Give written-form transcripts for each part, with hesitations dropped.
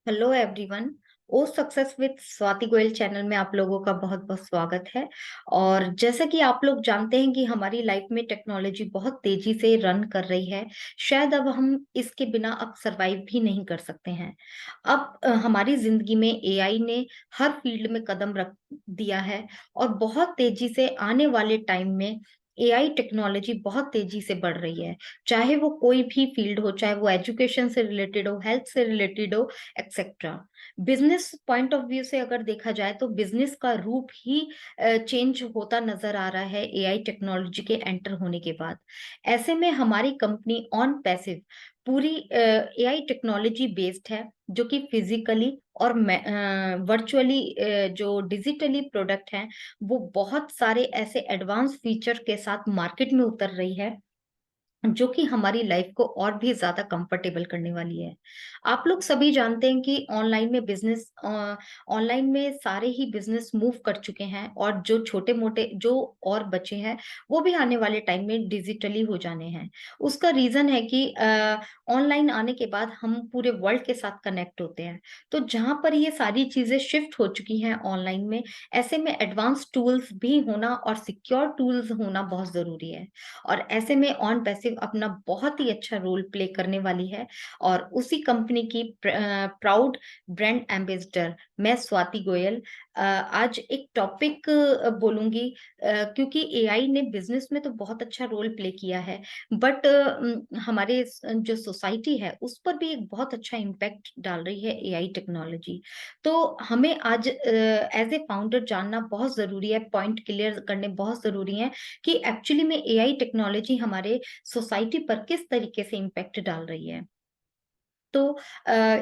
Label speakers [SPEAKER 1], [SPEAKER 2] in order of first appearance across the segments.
[SPEAKER 1] Hello everyone. Oh success with Swati Goyal channel में आप लोगों का बहुत बहुत स्वागत है। और जैसा कि आप लोग जानते हैं कि हमारी लाइफ में टेक्नोलॉजी बहुत तेजी से रन कर रही है। शायद अब हम इसके बिना अब सरवाइव भी नहीं कर सकते हैं। अब हमारी जिंदगी में एआई ने हर फील्ड में कदम रख दिया है। और बहुत तेजी से आने वाले टाइम में एआई टेक्नोलॉजी बहुत तेजी से बढ़ रही है। चाहे वो कोई भी फील्ड हो, चाहे वो एजुकेशन से रिलेटेड हो, हेल्थ से रिलेटेड हो, etcetera. Business point of view से अगर देखा जाए तो बिजनेस का रूप ही चेंज होता नजर आ रहा है एआई टेक्नोलॉजी के एंटर होने के बाद। ऐसे में हमारी कंपनी ऑन पैसिव पूरी एआई टेक्नोलॉजी बेस्ड है, जो कि फिजिकली और वर्चुअली जो डिजिटली प्रोडक्ट हैं वो बहुत सारे ऐसे एडवांस फीचर के साथ मार्केट में उतर रही है, जो कि हमारी लाइफ को और भी ज्यादा कंफर्टेबल करने वाली है। आप लोग सभी जानते हैं कि ऑनलाइन में सारे ही बिजनेस मूव कर चुके हैं, और जो छोटे मोटे जो और बचे हैं वो भी आने वाले टाइम में डिजिटली हो जाने हैं। उसका रीजन है कि ऑनलाइन आने के बाद हम पूरे वर्ल्ड के साथ कनेक्ट होते हैं। तो जहां पर ये सारी चीजें शिफ्ट हो चुकी हैं ऑनलाइन में, ऐसे में एडवांस टूल्स भी होना और सिक्योर टूल्स होना बहुत जरूरी है। और ऐसे में ऑन पैसिव अपना बहुत ही अच्छा रोल प्ले करने वाली है। और उसी कंपनी की प्राउड ब्रांड एम्बेसडर मैं स्वाति गोयल आज एक टॉपिक बोलूंगी। क्योंकि एआई ने बिजनेस में तो बहुत अच्छा रोल प्ले किया है, बट हमारे जो सोसाइटी है उस पर भी एक बहुत अच्छा इम्पैक्ट डाल रही है एआई टेक्नोलॉजी। तो हमें आज एज ए फाउंडर जानना बहुत जरूरी है, पॉइंट क्लियर करने बहुत जरूरी है कि एक्चुअली में एआई टेक्नोलॉजी हमारे सोसाइटी पर किस तरीके से इम्पैक्ट डाल रही है। तो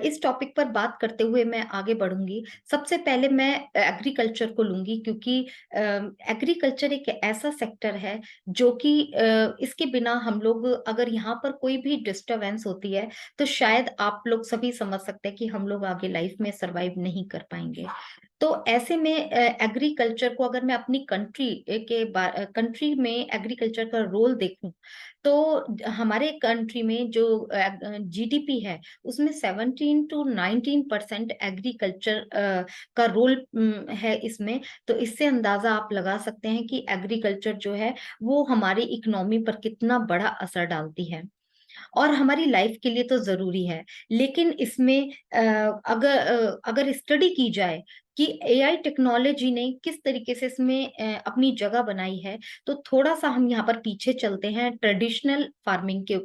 [SPEAKER 1] इस टॉपिक पर बात करते हुए मैं आगे बढ़ूंगी। सबसे पहले मैं एग्रीकल्चर को लूंगी, क्योंकि एग्रीकल्चर एक ऐसा सेक्टर है जो कि इसके बिना हम लोग, अगर यहाँ पर कोई भी डिस्टरबेंस होती है तो शायद आप लोग सभी समझ सकते हैं कि हम लोग आगे लाइफ में सरवाइव नहीं कर पाएंगे। तो ऐसे में एग्रीकल्चर को अगर मैं अपनी कंट्री में एग्रीकल्चर का रोल देखूं, तो हमारे कंट्री में जो जीडीपी है उसमें 17 to 19% एग्रीकल्चर का रोल है इसमें। तो इससे अंदाजा आप लगा सकते हैं कि एग्रीकल्चर जो है वो हमारी इकोनॉमी पर कितना बड़ा असर डालती है, और हमारी लाइफ के लिए तो जरूरी है। लेकिन इसमें अगर स्टडी की जाए कि एआई टेक्नोलॉजी ने किस तरीके से इसमें अपनी जगह बनाई है, तो थोड़ा सा हम यहाँ पर पीछे चलते हैं ट्रेडिशनल फार्मिंग के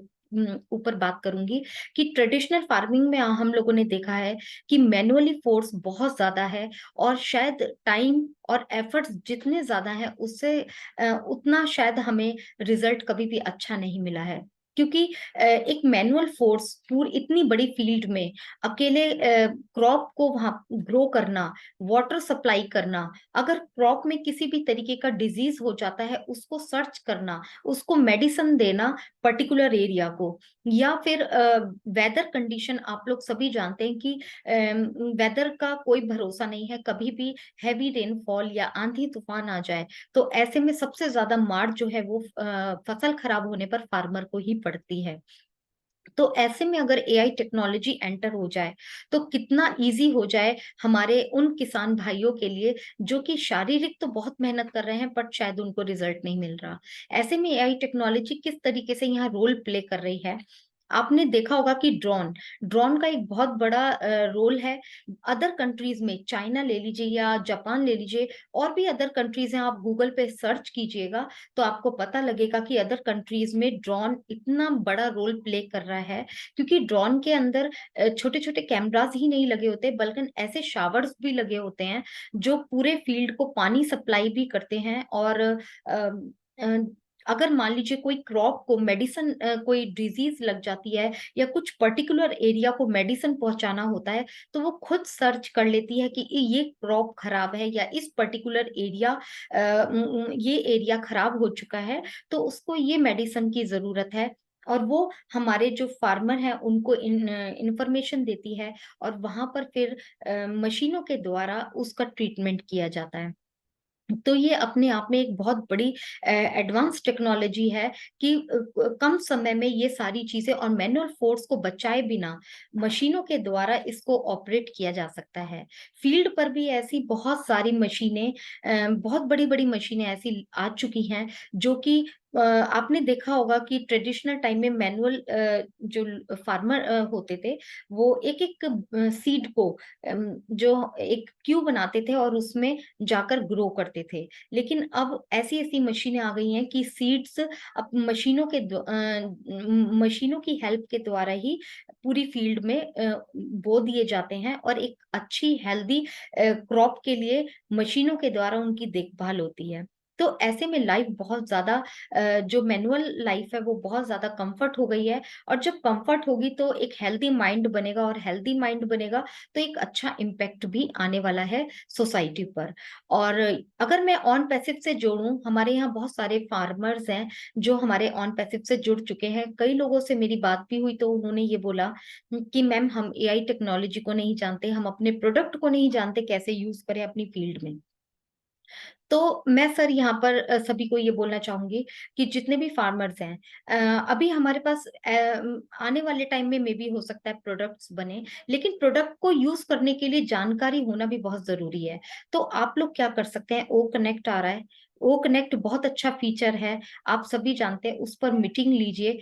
[SPEAKER 1] ऊपर बात करूंगी। कि ट्रेडिशनल फार्मिंग में हम लोगों ने देखा है कि मैनुअली फोर्स बहुत ज्यादा है, और शायद टाइम और एफर्ट्स जितने ज्यादा है उससे उतना शायद हमें रिजल्ट कभी भी अच्छा नहीं मिला है। क्योंकि एक मैनुअल फोर्स पूरी इतनी बड़ी फील्ड में अकेले क्रॉप को वहां ग्रो करना, वाटर सप्लाई करना, अगर क्रॉप में किसी भी तरीके का डिजीज हो जाता है उसको सर्च करना, उसको मेडिसिन देना पर्टिकुलर एरिया को, या फिर वेदर कंडीशन आप लोग सभी जानते हैं कि वेदर का कोई भरोसा नहीं है, कभी भी हैवी रेनफॉल या आंधी तूफान आ जाए तो ऐसे में सबसे ज्यादा मार जो है वो फसल खराब होने पर फार्मर को ही पड़ती है। तो ऐसे में अगर एआई टेक्नोलॉजी एंटर हो जाए तो कितना इजी हो जाए हमारे उन किसान भाइयों के लिए, जो कि शारीरिक तो बहुत मेहनत कर रहे हैं बट शायद उनको रिजल्ट नहीं मिल रहा। ऐसे में एआई टेक्नोलॉजी किस तरीके से यहाँ रोल प्ले कर रही है। आपने देखा होगा कि ड्रोन ड्रोन का एक बहुत बड़ा रोल है। अदर कंट्रीज में चाइना ले लीजिए या जापान ले लीजिए, और भी अदर कंट्रीज हैं, आप गूगल पे सर्च कीजिएगा तो आपको पता लगेगा कि अदर कंट्रीज में ड्रोन इतना बड़ा रोल प्ले कर रहा है। क्योंकि ड्रोन के अंदर छोटे छोटे कैमरास ही नहीं लगे होते, बल्कि ऐसे शावर्स भी लगे होते हैं जो पूरे फील्ड को पानी सप्लाई भी करते हैं। और अगर मान लीजिए कोई क्रॉप को मेडिसिन, कोई डिजीज लग जाती है या कुछ पर्टिकुलर एरिया को मेडिसिन पहुंचाना होता है, तो वो खुद सर्च कर लेती है कि ये क्रॉप खराब है या इस पर्टिकुलर एरिया, ये एरिया खराब हो चुका है, तो उसको ये मेडिसिन की जरूरत है। और वो हमारे जो फार्मर हैं उनको इंफॉर्मेशन देती है, और वहां पर फिर मशीनों के द्वारा उसका ट्रीटमेंट किया जाता है। तो ये अपने आप में एक बहुत बड़ी एडवांस टेक्नोलॉजी है कि कम समय में ये सारी चीजें और मैनुअल फोर्स को बचाए बिना मशीनों के द्वारा इसको ऑपरेट किया जा सकता है। फील्ड पर भी ऐसी बहुत सारी मशीनें, बहुत बड़ी बड़ी मशीनें ऐसी आ चुकी हैं जो कि आपने देखा होगा कि ट्रेडिशनल टाइम में मैनुअल जो फार्मर होते थे, वो एक एक सीड को जो एक क्यू बनाते थे और उसमें जाकर ग्रो करते थे। लेकिन अब ऐसी-ऐसी मशीनें आ गई हैं कि सीड्स अब मशीनों की हेल्प के द्वारा ही पूरी फील्ड में बो दिए जाते हैं और एक अच्छी हेल्दी क्रॉप के लिए मशीनों के द्वारा उनकी देखभाल होती है। तो ऐसे में लाइफ बहुत ज़्यादा जो मैनुअल लाइफ है वो बहुत ज़्यादा कम्फर्ट हो गई है, और जब कम्फर्ट होगी तो एक हेल्दी माइंड बनेगा, और हेल्दी माइंड बनेगा तो एक अच्छा इम्पैक्ट भी आने वाला है सोसाइटी पर। और अगर मैं ऑन पैसिव से जोड़ूँ, हमारे यहाँ बहुत सारे फार्मर्स हैं, जो हमारे ऑन पैसिव से जुड़ चुके हैं। कई लोगों से मेरी बात भी हुई तो उन्होंने ये बोला कि मैम हम एआई टेक्नोलॉजी को नहीं जानते, हम अपने प्रोडक्ट को नहीं जानते कैसे यूज़ करें अपनी फील्ड में। तो मैं सर यहाँ पर सभी को ये बोलना चाहूँगी कि जितने भी फार्मर्स हैं, अभी हमारे पास आने वाले टाइम में मेबी हो सकता है प्रोडक्ट्स बने, लेकिन प्रोडक्ट को यूज़ करने के लिए जानकारी होना भी बहुत ज़रूरी है। तो आप लोग क्या कर सकते हैं, ओ कनेक्ट आ रहा है, ओ कनेक्ट बहुत अच्छा फीचर है, आप सभी जानते हैं, उस पर मीटिंग लीजिए,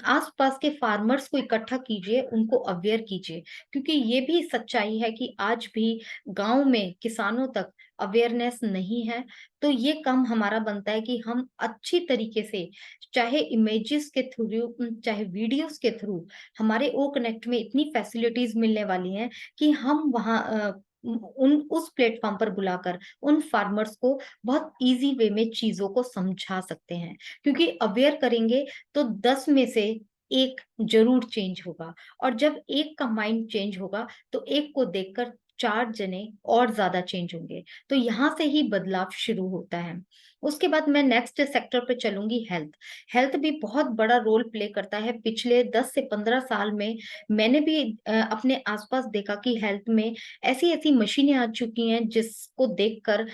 [SPEAKER 1] आस-पास के फार्मर्स को इकट्ठा कीजिए, उनको अवेयर कीजिए, क्योंकि ये भी सच्चाई है कि आज भी गाँव में किसानों तक अवेयरनेस नहीं है। तो ये काम हमारा बनता है कि हम अच्छी तरीके से, चाहे इमेजेस के थ्रू, चाहे वीडियोस के थ्रू, हमारे ओ कनेक्ट में इतनी फैसिलिटीज मिलने वाली हैं कि हम वहाँ उन उस प्लेटफॉर्म पर बुलाकर उन फार्मर्स को बहुत इजी वे में चीजों को समझा सकते हैं, क्योंकि अवेयर करेंगे तो 10 में से एक जरूर चेंज होगा, और जब एक का माइंड चेंज होगा तो एक को देखकर 4 जने और ज़्यादा चेंज होंगे। तो यहाँ से ही बदलाव शुरू होता है। उसके बाद मैं नेक्स्ट सेक्टर पे चलूँगी, हेल्थ। हेल्थ भी बहुत बड़ा रोल प्ले करता है। पिछले 10 से 15 साल में मैंने भी अपने आस-पास देखा कि हेल्थ में ऐसी-ऐसी मशीनें आ चुकी हैं जिसको देखकर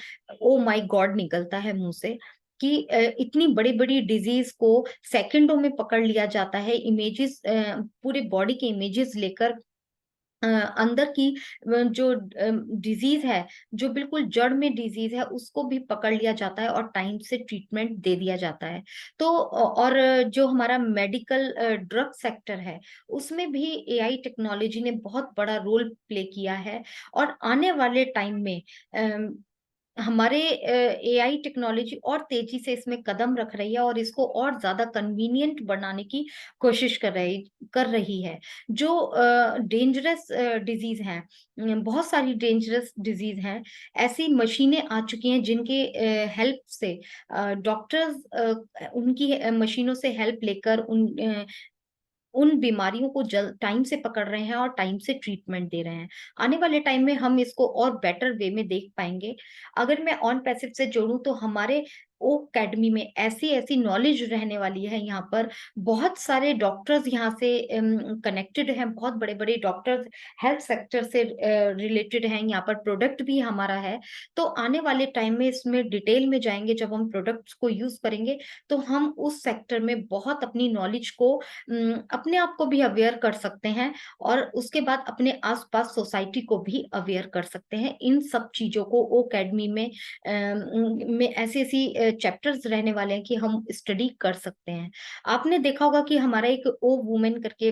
[SPEAKER 1] ओह माय गॉड निकलता है मुँह से कि इतनी बड़ी-बड़ी डिज़ीज़ को सेकंडों में पकड़ लिया जाता है। इमेजेस, पूरे बॉडी के इमेजेस लेकर अंदर की जो डिज़ीज़ है, जो बिल्कुल जड़ में डिज़ीज़ है, उसको भी पकड़ लिया जाता है और टाइम से ट्रीटमेंट दे दिया जाता है। तो और जो हमारा मेडिकल ड्रग सेक्टर है, उसमें भी एआई टेक्नोलॉजी ने बहुत बड़ा रोल प्ले किया है, और आने वाले टाइम में अम हमारे एआई टेक्नोलॉजी और तेजी से इसमें कदम रख रही है और इसको और ज़्यादा कन्वीनिएंट बनाने की कोशिश कर रही है। जो डेंजरस डिज़ीज़ हैं, बहुत सारी डेंजरस डिज़ीज़ हैं, ऐसी मशीनें आ चुकी हैं जिनके हेल्प से डॉक्टर्स उनकी मशीनों से हेल्प लेकर उन बीमारियों को जल टाइम से पकड़ रहे हैं और टाइम से ट्रीटमेंट दे रहे हैं। आने वाले टाइम में हम इसको और बेटर वे में देख पाएँगे। अगर मैं ऑन पैसिव से जोड़ूँ तो हमारे ओक अकेडमी में ऐसी-ऐसी नॉलेज रहने वाली है यहाँ पर। बहुत सारे डॉक्टर्स यहाँ से कनेक्टेड हैं, बहुत बड़े-बड़े डॉक्टर्स हेल्थ सेक्टर से रिलेटेड हैं, यहाँ पर प्रोडक्ट भी हमारा है। तो आने वाले टाइम में इसमें डिटेल में जाएँगे, जब हम प्रोडक्ट्स को यूज़ करेंगे, तो हम उस सेक्टर में बहुत अपनी नॉलेज को अपने आप को भी अवेयर कर सकते हैं, और उसके बाद अपने आस-पास सोसाइटी को भी अवेयर कर सकते हैं। इन सब चीज़ों को ओ अकेडमी में ऐसी-ऐसी चैप्टर्स रहने वाले हैं कि हम स्टडी कर सकते हैं। आपने देखा होगा कि हमारा एक ओ वुमेन करके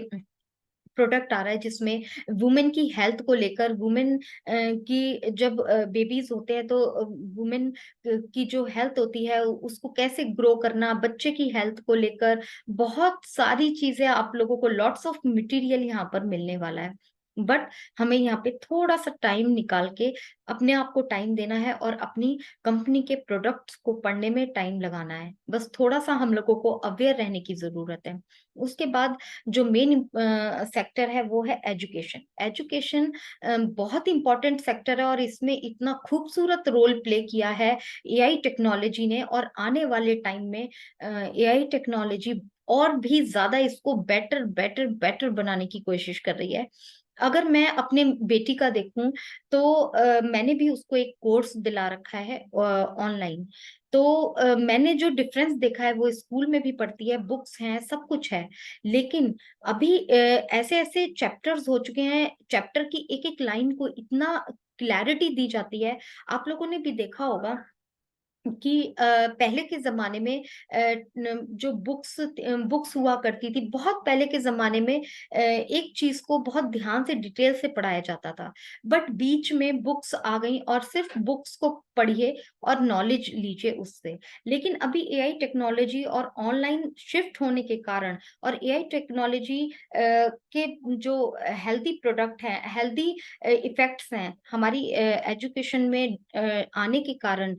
[SPEAKER 1] प्रोडक्ट आ रहा है जिसमें वुमेन की हेल्थ को लेकर, वुमेन की जब बेबीज़ होते हैं तो वुमेन की जो हेल्थ होती है उसको कैसे ग्रो करना, बच्चे की हेल्थ को लेकर बहुत सारी चीज़ें आप लोगों को, लॉट्स ऑफ मटेरियल यहाँ पर मिलने वाला है। बट हमें यहाँ पे थोड़ा-सा टाइम निकाल के अपने आप को टाइम देना है और अपनी कंपनी के प्रोडक्ट्स को पढ़ने में टाइम लगाना है। बस थोड़ा-सा हम लोगों को अवेयर रहने की ज़रूरत है। उसके बाद जो मेन सेक्टर है वो है एजुकेशन। एजुकेशन बहुत इम्पोर्टेंट सेक्टर है और इसमें इतना खूबसूरत रोल प्ले किया है एआई टेक्नोलॉजी ने, और आने वाले टाइम में एआई टेक्नोलॉजी और भी ज़्यादा इसको बेटर बनाने की कोशिश कर रही है। अगर मैं अपने बेटी का देखूं तो मैंने भी उसको एक कोर्स दिला रखा है ऑनलाइन। तो मैंने जो डिफरेंस देखा है, वो स्कूल में भी पढ़ती है, बुक्स हैं, सब कुछ है, लेकिन अभी ऐसे ऐसे चैप्टर्स हो चुके हैं, चैप्टर की एक एक लाइन को इतना क्लैरिटी दी जाती है। आप लोगों ने भी देखा होगा कि पहले के ज़माने में जो बुक्स हुआ करती थी, बहुत पहले के ज़माने में एक चीज़ को बहुत ध्यान से डिटेल से पढ़ाया जाता था। बट बीच में बुक्स आ गई और सिर्फ बुक्स को पढ़िए और नॉलेज लीजिए उससे। लेकिन अभी एआई टेक्नोलॉजी और ऑनलाइन शिफ्ट होने के कारण और एआई टेक्नोलॉजी के जो हेल्दी प्रोडक्ट हैं, हेल्दी इफ़ेक्ट्स हैं हमारी एजुकेशन में आने के कारण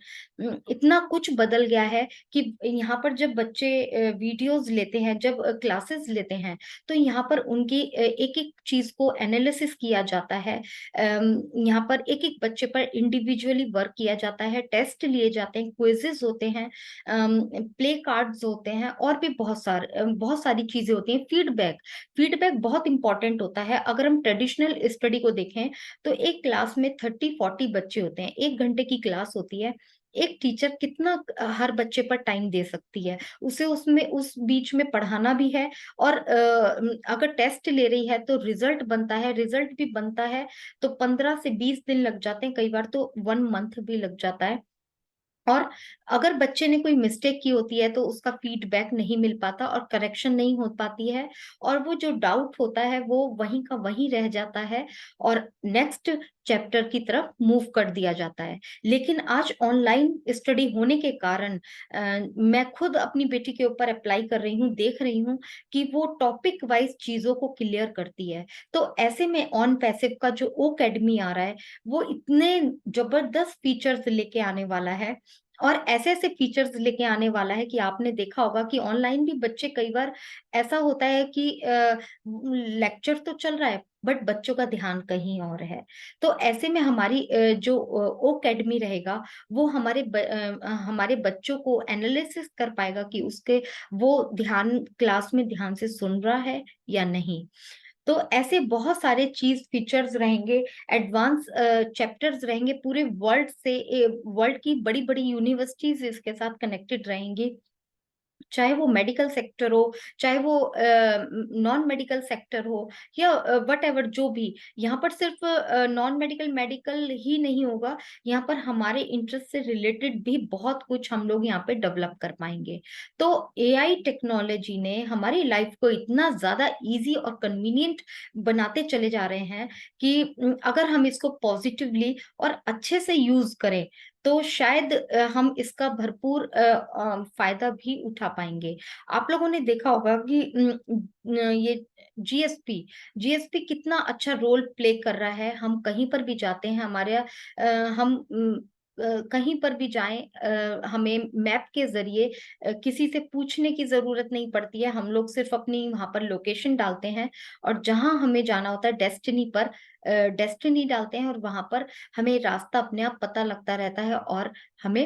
[SPEAKER 1] इतना कुछ बदल गया है कि यहाँ पर जब बच्चे वीडियोस लेते हैं, जब क्लासेस लेते हैं, तो यहाँ पर उनकी एक-एक चीज़ को एनालिसिस किया जाता है। यहाँ पर एक-एक बच्चे पर इंडिविजुअली वर्क किया जाता है, टेस्ट लिए जाते हैं, क्विज़ेज़ होते हैं, प्ले कार्ड्स होते हैं और भी बहुत सारी चीज़ें होती हैं। फीडबैक बहुत इम्पोर्टेंट होता है। अगर हम ट्रेडिशनल स्टडी को देखें, तो एक क्लास में 30-40 बच्चे होते हैं, 1 घंटे की क्लास होती है। एक टीचर कितना हर बच्चे पर टाइम दे सकती है, उसे उसमें उस बीच में पढ़ाना भी है और अगर टेस्ट ले रही है तो रिजल्ट भी बनता है, तो 15 से 20 दिन लग जाते हैं, कई बार तो 1 मंथ भी लग जाता है। और अगर बच्चे ने कोई मिस्टेक की होती है तो उसका फीडबैक नहीं मिल पाता और करेक्शन नहीं हो पाती है, और वो जो डाउट होता है वो वहीं का वहीं रह जाता है और नेक्स्ट चैप्टर की तरफ मूव कर दिया जाता है। लेकिन आज ऑनलाइन स्टडी होने के कारण मैं खुद अपनी बेटी के ऊपर अप्लाई कर रही हूँ, देख रही हूँ कि वो टॉपिक वाइज चीजों को क्लियर करती है। तो ऐसे में ऑन पैसिव का जो ओकेडमी आ रहा है, वो इतने जबरदस्त फीचर्स लेके आने वाला है और ऐसे-ऐसे फीचर्स लेके आने वाला है कि आपने देखा होगा कि ऑनलाइन भी बच्चे कई बार ऐसा होता है कि लेक्चर तो चल रहा है बट बच्चों का ध्यान कहीं और है। तो ऐसे में हमारी जो ओकेडमी रहेगा, वो हमारे बच्चों को एनालिसिस कर पाएगा कि उसके वो ध्यान क्लास में ध्यान से सुन रहा है या नहीं। तो ऐसे बहुत सारे चीज़ फीचर्स रहेंगे, एडवांस चैप्टर्स रहेंगे, पूरे वर्ल्ड की बड़ी-बड़ी यूनिवर्सिटीज़ इसके साथ कनेक्टेड रहेंगी। चाहे वो मेडिकल सेक्टर हो, चाहे वो नॉन मेडिकल सेक्टर हो या व्हाटएवर जो भी, यहाँ पर सिर्फ नॉन मेडिकल, मेडिकल ही नहीं होगा, यहाँ पर हमारे इंटरेस्ट से रिलेटेड भी बहुत कुछ हम लोग यहाँ पे डेवलप कर पाएँगे। तो एआई टेक्नोलॉजी ने हमारी लाइफ को इतना ज़्यादा ईज़ी और कन्वीनिएंट बनाते चले जा रहे हैं कि अगर हम इसको पॉजिटिवली और अच्छे से यूज़ करें, तो शायद हम इसका भरपूर फ़ायदा भी उठा पाएँगे। आप लोगों ने देखा होगा कि ये जीएसपी कितना अच्छा रोल प्ले कर रहा है। हम कहीं पर भी जाते हैं, हम कहीं पर भी जाएँ, हमें मैप के ज़रिए किसी से पूछने की ज़रूरत नहीं पड़ती है। हम लोग सिर्फ़ अपनी वहाँ पर लोकेशन डालते हैं और जहाँ हमें जाना होता है डेस्टिनी डालते हैं और वहाँ पर हमें रास्ता अपने आप पता लगता रहता है और हमें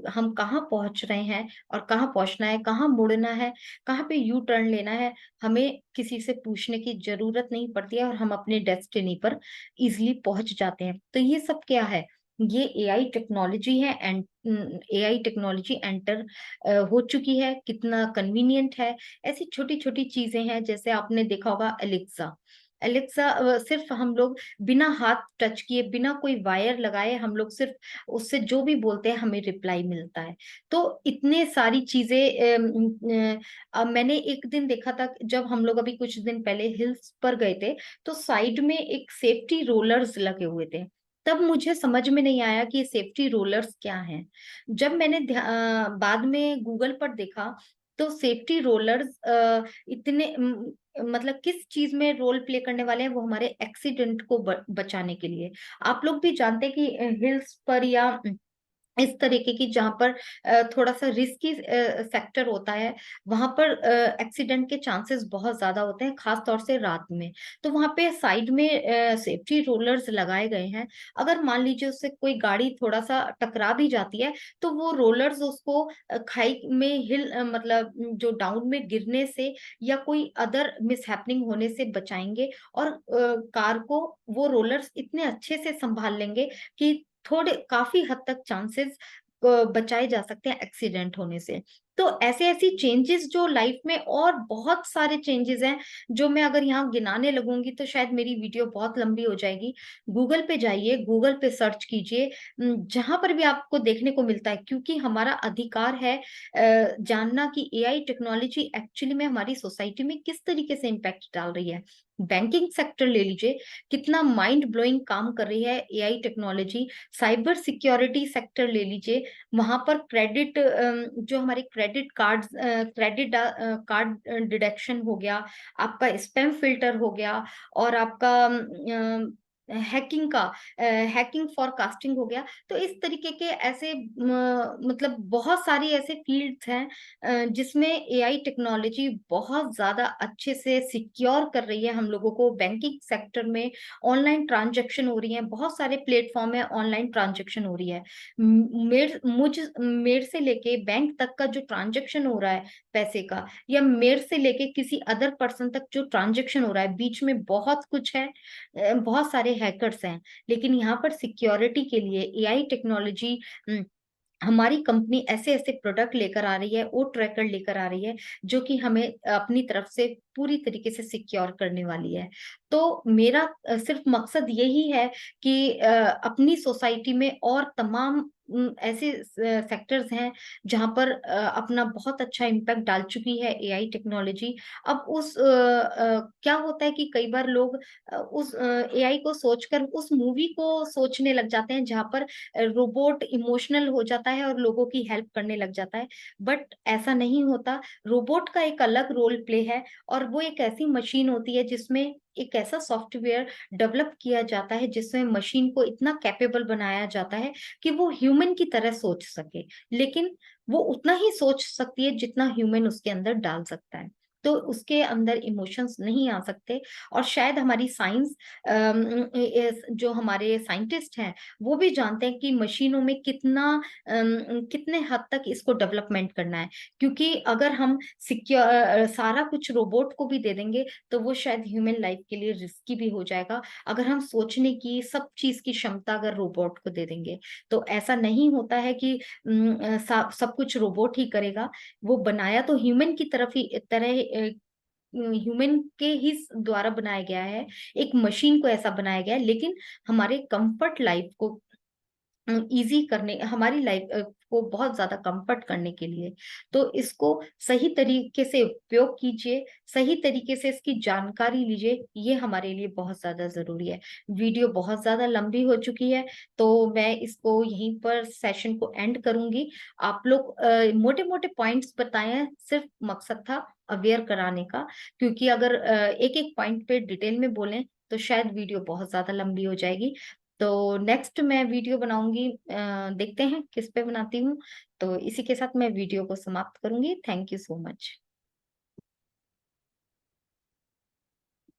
[SPEAKER 1] हम कहाँ पहुँच रहे हैं और कहाँ पहुँचना है, कहाँ मुड़ना है, कहाँ पे यू टर्न लेना है, हमें किसी से पूछने की ज़रूरत नहीं पड़ती है और हम अपने डेस्टिनी पर ईज़िली पहुँच जाते हैं। तो ये सब क्या है? ये एआई टेक्नोलॉजी है एआई टेक्नोलॉजी एंटर हो चुकी है, कितना कन्वीनिएंट है। ऐसी छोटी-छोटी चीज़ें हैं, जैसे आपने देखा होगा एलेक्सा। एलेक्सा सिर्फ़ हम लोग बिना हाथ टच किए, बिना कोई वायर लगाए, हम लोग सिर्फ़ उससे जो भी बोलते हैं हमें रिप्लाई मिलता है। तो इतने सारी चीज़ें मैंने एक दिन देखा था, जब हम लोग अभी कुछ दिन पहले हिल्स पर गए थे, तो साइड में एक सेफ्टी रोलर्स लगे हुए थे। तब मुझे समझ में नहीं आया कि ये सेफ्टी रोलर्स क्या हैं। जब मैंने बाद में गूगल पर देखा, तो सेफ्टी रोलर्स इतने मतलब किस चीज़ में रोल प्ले करने वाले हैं, वो हमारे एक्सीडेंट को बचाने के लिए। आप लोग भी जानते हैं कि हिल्स पर या इस तरीके की जहाँ पर थोड़ा-सा रिस्की सेक्टर होता है, वहाँ पर एक्सीडेंट के चांसेस बहुत ज़्यादा होते हैं, ख़ास तौर से रात में। तो वहाँ पे साइड में सेफ्टी रोलर्स लगाए गए हैं। अगर मान लीजिए उससे कोई गाड़ी थोड़ा-सा टकरा भी जाती है, तो वो रोलर्स उसको खाई में मतलब जो डाउन में गिरने से या कोई अदर मिसहैपनिंग होने से बचाएँगे और कार को वो रोलर्स इतने अच्छे से सँभाल लेंगे कि थोड़े काफ़ी हद तक चांसेस बचाए जा सकते हैं एक्सीडेंट होने से। तो ऐसी-ऐसी चेंजेज़ जो लाइफ़ में और बहुत सारे चेंजेज़ हैं, जो मैं अगर यहाँ गिनाने लगूँगी तो शायद मेरी वीडियो बहुत लंबी हो जाएगी। गूगल पे जाइए, गूगल पे सर्च कीजिए जहाँ पर भी आपको देखने को मिलता है क्योंकि हमारा अधिकार है जानना कि एआई टेक्नोलॉजी एक्चुअली में हमारी सोसाइटी में किस तरीके से इम्पैक्ट डाल रही है। बैंकिंग सेक्टर ले लीजिए, कितना माइंड ब्लोइंग काम कर रही है AI technology. Cyber security sector ले लीजिए, वहाँ पर जो हमारे क्रेडिट कार्ड्स कार्ड डिडक्शन हो गया, आपका स्पैम फिल्टर हो गया और आपका हैकिंग फॉरकास्टिंग हो गया। तो इस तरीके के ऐसे मतलब बहुत सारी ऐसे फील्ड्स हैं जिसमें एआई टेक्नोलॉजी बहुत ज़्यादा अच्छे से सिक्योर कर रही है हम लोगों को। बैंकिंग सेक्टर में ऑनलाइन ट्रांज़ैक्शन हो रही हैं, बहुत सारे प्लेटफ़ॉर्म है ऑनलाइन ट्रांज़ैक्शन हो रही है। मेरे से लेके बैंक तक का जो ट्रांज़ैक्शन हो रहा है पैसे का या मेरे से लेके किसी अदर पर्सन तक जो ट्रांज़ैक्शन हो रहा है, बीच में बहुत कुछ है बहुत सारे हैकर्स हैं। लेकिन यहाँ पर सिक्योरिटी के लिए एआई टेक्नोलॉजी हमारी कंपनी ऐसे-ऐसे प्रोडक्ट लेकर आ रही है, वो ट्रैकर लेकर आ रही है, जो कि हमें अपनी तरफ से पूरी तरीके से सिक्योर करने वाली है। तो मेरा सिर्फ़ मकसद यही है कि अपनी सोसाइटी में और तमाम ऐसे सेक्टर्स हैं, जहाँ पर अपना बहुत अच्छा इम्पैक्ट डाल चुकी है एआई टेक्नोलॉजी। अब क्या होता है कि कई बार लोग एआई को सोचकर उस मूवी को सोचने लग जाते हैं, जहाँ पर रोबोट इमोशनल हो जाता है और लोगों की हेल्प करने लग जाता है। बट ऐसा नहीं होता, रोबोट का एक अलग रोल प्ले है और वो एक ऐसी मशीन होती है जिसमें एक ऐसा सॉफ्टवेयर डेवलप किया जाता है जिसमें मशीन को इतना कैपेबल बनाया जाता है कि वो ह्यूमन की तरह सोच सके। लेकिन वो उतना ही सोच सकती है जितना ह्यूमन उसके अंदर डाल सकता है। तो उसके अंदर इमोशंस नहीं आ सकते और शायद हमारी साइंस जो हमारे साइंटिस्ट हैं वो भी जानते हैं कि मशीनों में कितने हद तक इसको डेवलपमेंट करना है क्योंकि अगर हम सारा कुछ रोबोट को भी दे देंगे तो वो शायद ह्यूमन लाइफ के लिए रिस्की भी हो जाएगा अगर हम सोचने की सब चीज की क्षमता अगर रोबोट को दे देंगे तो ऐसा नहीं होता है कि सब कुछ रोबोट ही करेगा वो बनाया तो ह्यूमन की तरह ह्यूमन के ही द्वारा बनाया गया है एक मशीन को ऐसा बनाया गया है लेकिन हमारे कंफर्ट लाइफ को ईज़ी करने हमारी लाइफ को बहुत ज़्यादा कंफर्ट करने के लिए। तो इसको सही तरीके से उपयोग कीजिए, सही तरीके से इसकी जानकारी लीजिए, ये हमारे लिए बहुत ज़्यादा ज़रूरी है। वीडियो बहुत ज़्यादा लंबी हो चुकी है, तो मैं इसको यहीं पर सेशन को एंड करूँगी। आप लोग मोटे-मोटे पॉइंट्स बताए हैं, सिर्फ़ मकसद था अवेयर कराने का, क्योंकि अगर एक-एक पॉइंट पे डिटेल में बोलें, तो शायद वीडियो बहुत ज़्यादा लंबी हो जाएगी। तो नेक्स्ट मैं वीडियो बनाऊँगी देखते हैं किस पे बनाती हूँ। तो इसी के साथ मैं वीडियो को समाप्त करूँगी। Thank you so much.